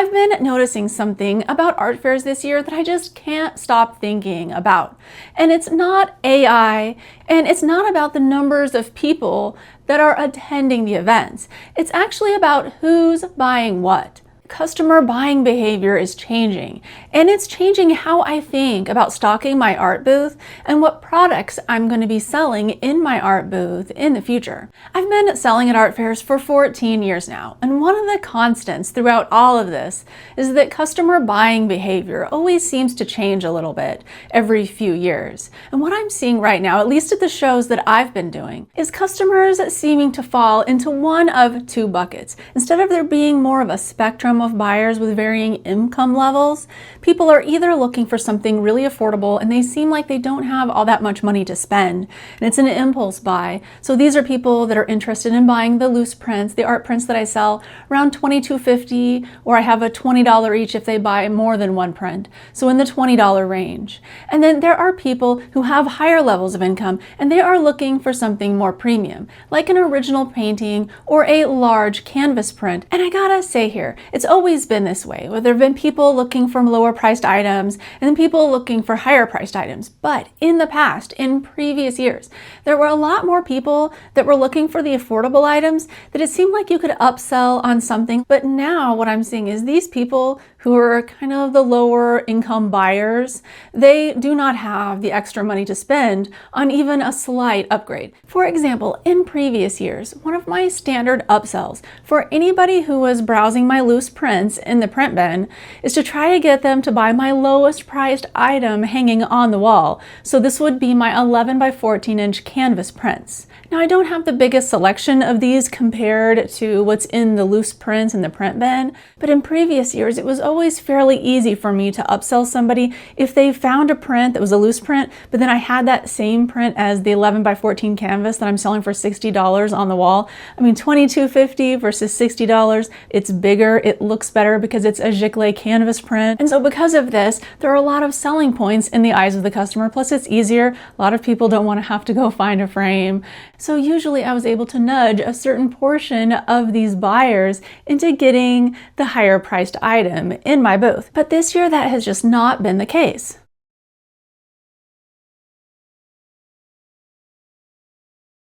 I've been noticing something about art fairs this year that I just can't stop thinking about. And it's not AI, and it's not about the numbers of people that are attending the events. It's actually about who's buying what. Customer buying behavior is changing, and it's changing how I think about stocking my art booth and what products I'm going to be selling in my art booth in the future. I've been selling at art fairs for 14 years now, and one of the constants throughout all of this is that customer buying behavior always seems to change a little bit every few years. And what I'm seeing right now, at least at the shows that I've been doing, is customers seeming to fall into one of two buckets. Instead of there being more of a spectrum of buyers with varying income levels, people are either looking for something really affordable and they seem like they don't have all that much money to spend, and it's an impulse buy. So these are people that are interested in buying the loose prints, the art prints that I sell around $22.50, or I have a $20 each if they buy more than one print, so in the $20 range. And then there are people who have higher levels of income and they are looking for something more premium, like an original painting or a large canvas print. And I gotta say here, it's always been this way, where there have been people looking for lower priced items and then people looking for higher priced items. But in the past, in previous years, there were a lot more people that were looking for the affordable items that it seemed like you could upsell on something. But now what I'm seeing is these people who are kind of the lower income buyers, they do not have the extra money to spend on even a slight upgrade. For example, in previous years, one of my standard upsells for anybody who was browsing my loose prints in the print bin is to try to get them to buy my lowest priced item hanging on the wall. So this would be my 11 by 14 inch canvas prints. Now, I don't have the biggest selection of these compared to what's in the loose prints in the print bin, but in previous years it was always fairly easy for me to upsell somebody if they found a print that was a loose print, but then I had that same print as the 11 by 14 canvas that I'm selling for $60 on the wall. I mean, $22.50 versus $60, it's bigger, it looks better because it's a giclée canvas print. And so because of this, there are a lot of selling points in the eyes of the customer, plus it's easier. A lot of people don't want to have to go find a frame. So usually I was able to nudge a certain portion of these buyers into getting the higher priced item in my booth. But this year that has just not been the case.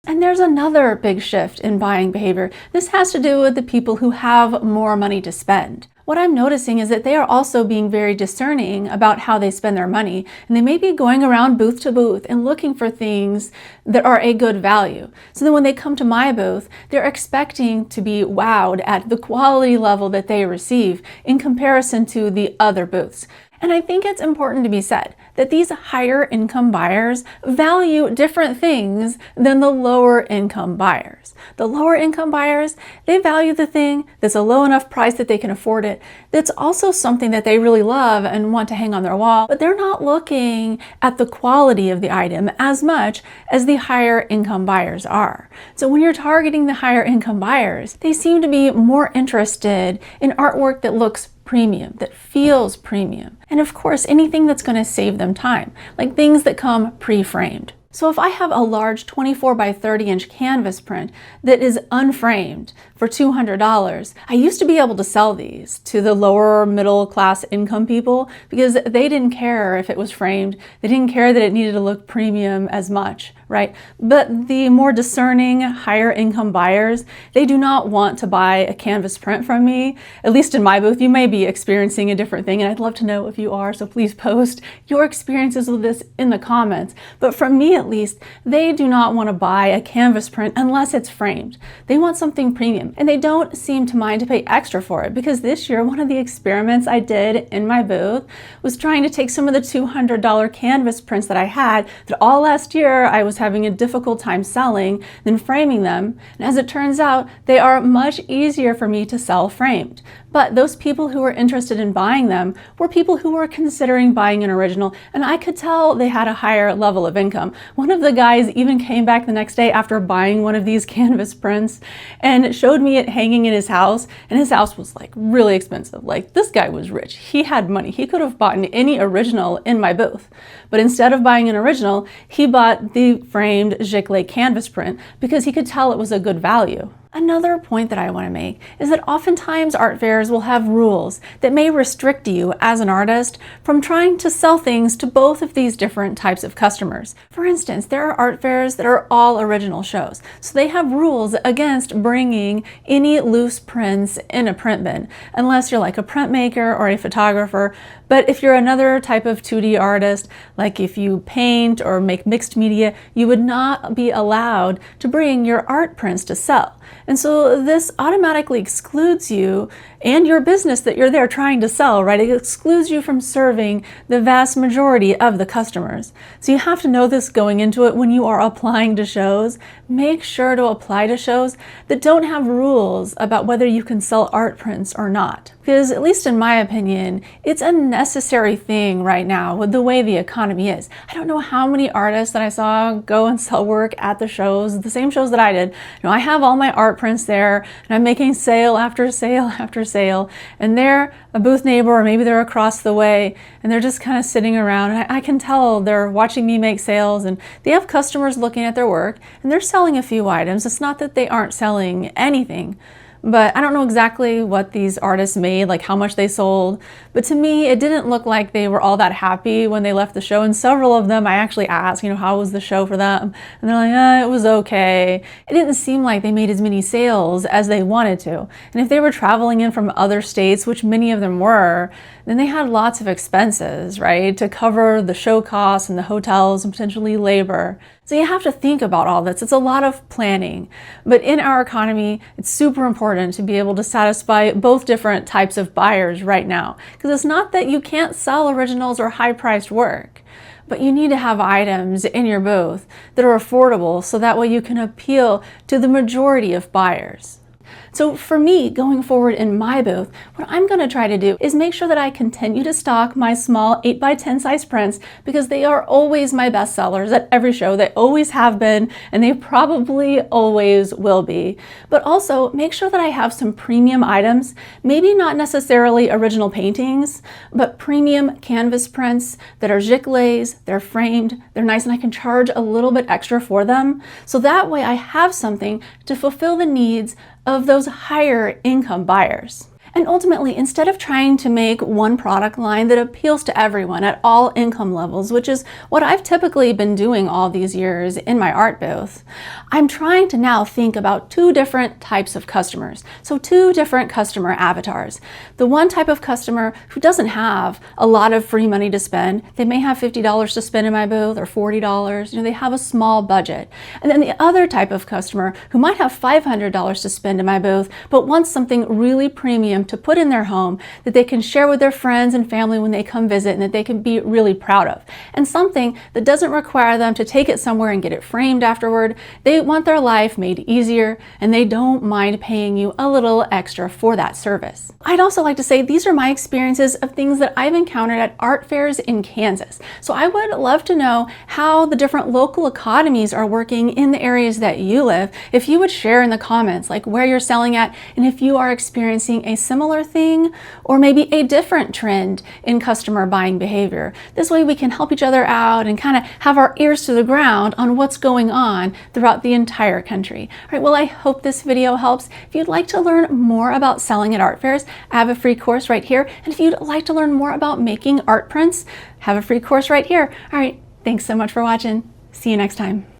And there's another big shift in buying behavior. This has to do with the people who have more money to spend. What I'm noticing is that they are also being very discerning about how they spend their money, and they may be going around booth to booth and looking for things that are a good value. So then when they come to my booth, they're expecting to be wowed at the quality level that they receive in comparison to the other booths. And I think it's important to be said that these higher income buyers value different things than the lower income buyers. The lower income buyers, they value the thing that's a low enough price that they can afford it, that's also something that they really love and want to hang on their wall, but they're not looking at the quality of the item as much as the higher income buyers are. So when you're targeting the higher income buyers, they seem to be more interested in artwork that looks premium, that feels premium. And of course, anything that's going to save them time, like things that come pre-framed. So if I have a large 24 by 30 inch canvas print that is unframed for $200, I used to be able to sell these to the lower middle class income people because they didn't care if it was framed. They didn't care that it needed to look premium as much, right? But the more discerning, higher income buyers, they do not want to buy a canvas print from me. At least in my booth, you may be experiencing a different thing, and I'd love to know if you are, so please post your experiences with this in the comments. But from me at least, they do not want to buy a canvas print unless it's framed. They want something premium, and they don't seem to mind to pay extra for it, because this year, one of the experiments I did in my booth was trying to take some of the $200 canvas prints that I had that all last year I was having a difficult time selling, then framing them. And as it turns out, they are much easier for me to sell framed. But those people who were interested in buying them were people who were considering buying an original, and I could tell they had a higher level of income. One of the guys even came back the next day after buying one of these canvas prints and showed me it hanging in his house, and his house was like really expensive. Like, this guy was rich. He had money. He could have bought any original in my booth. But instead of buying an original, he bought the framed giclée canvas print because he could tell it was a good value. Another point that I want to make is that oftentimes art fairs will have rules that may restrict you as an artist from trying to sell things to both of these different types of customers. For instance, there are art fairs that are all original shows, so they have rules against bringing any loose prints in a print bin, unless you're like a printmaker or a photographer. But if you're another type of 2D artist, like if you paint or make mixed media, you would not be allowed to bring your art prints to sell. And so this automatically excludes you and your business that you're there trying to sell, right? It excludes you from serving the vast majority of the customers. So you have to know this going into it when you are applying to shows. Make sure to apply to shows that don't have rules about whether you can sell art prints or not. Because at least in my opinion, it's a necessary thing right now with the way the economy is. I don't know how many artists that I saw go and sell work at the shows, the same shows that I did. I have all my art prints there and I'm making sale after sale after sale, and they're a booth neighbor or maybe they're across the way and they're just kind of sitting around, and I can tell they're watching me make sales and they have customers looking at their work and they're selling a few items. It's not that they aren't selling anything. But I don't know exactly what these artists made, like how much they sold. But to me, it didn't look like they were all that happy when they left the show. And several of them, I actually asked, how was the show for them? And they're like, it was okay. It didn't seem like they made as many sales as they wanted to. And if they were traveling in from other states, which many of them were, then they had lots of expenses, right, to cover the show costs and the hotels and potentially labor. So you have to think about all this. It's a lot of planning. But in our economy, it's super important to be able to satisfy both different types of buyers right now. Because it's not that you can't sell originals or high-priced work, but you need to have items in your booth that are affordable so that way you can appeal to the majority of buyers. So for me, going forward in my booth, what I'm going to try to do is make sure that I continue to stock my small 8x10 size prints, because they are always my best sellers at every show. They always have been, and they probably always will be. But also make sure that I have some premium items, maybe not necessarily original paintings, but premium canvas prints that are giclées, they're framed, they're nice, and I can charge a little bit extra for them. So that way I have something to fulfill the needs of those higher income buyers. And ultimately, instead of trying to make one product line that appeals to everyone at all income levels, which is what I've typically been doing all these years in my art booth, I'm trying to now think about two different types of customers. So two different customer avatars. The one type of customer who doesn't have a lot of free money to spend. They may have $50 to spend in my booth or $40. They have a small budget. And then the other type of customer who might have $500 to spend in my booth, but wants something really premium to put in their home that they can share with their friends and family when they come visit, and that they can be really proud of. And something that doesn't require them to take it somewhere and get it framed afterward. They want their life made easier, and they don't mind paying you a little extra for that service. I'd also like to say these are my experiences of things that I've encountered at art fairs in Kansas. So I would love to know how the different local economies are working in the areas that you live. If you would share in the comments like where you're selling at, and if you are experiencing a similar thing or maybe a different trend in customer buying behavior. This way we can help each other out and kind of have our ears to the ground on what's going on throughout the entire country. All right, well, I hope this video helps. If you'd like to learn more about selling at art fairs, I have a free course right here. And if you'd like to learn more about making art prints, have a free course right here. All right, thanks so much for watching. See you next time.